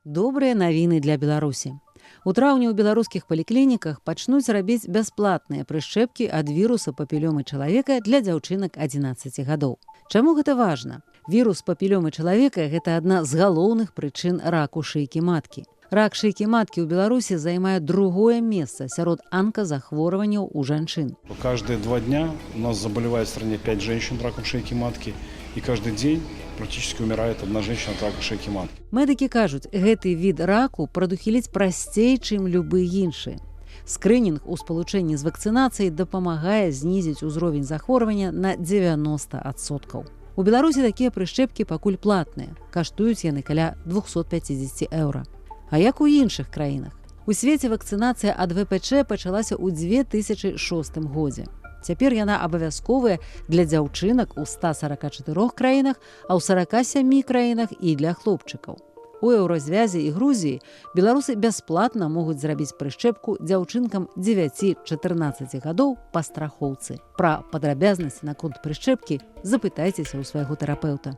Добрыя навіны для Беларусі. У траўні ў беларускіх паліклініках пачнуць рабіць бясплатныя прышчэпкі ад віруса папілёмы чалавека для дзяўчынак 11 гадоў. Чаму гэта важна? Вірус папілёмы чалавека – гэта адна з галоўных прычын раку шыйкі маткі. Рак шыйкі маткі ў Беларусі займае другое месца сярод онкозахворванняў у жанчын. Каждые 2 дня у нас заболевает в стране 5 женщин раком шейки матки, и каждый день практически умирает 1 женщина от рака шейки матки. Медыкі кажуць, гэты від раку прадухіліць прасцей, чым любы іншы. Скрынінг у спалучэнні з вакцынацыяй дапамагае знізіць узровень захворвання на 90%. У Беларусі такія прышчэпкі пакуль платныя, каштуюць яны каля 250 €. А як у іншых краінах? У свеце вакцынацыя ад ВПЧ пачалася ў 2006 годзе. Цяпер яна абавязковая для дзяўчынак у 144 краінах, а ў 47 краінах і для хлопчыкаў. У Еўразвязе і Грузіі беларусы бясплатна могуць зрабіць прышчэпку дзяўчынкам 9-14 гадоў па страхоўцы. Пра падрабязнасці наконт прышчэпкі запытайцеся ў свайго тэрапеўта.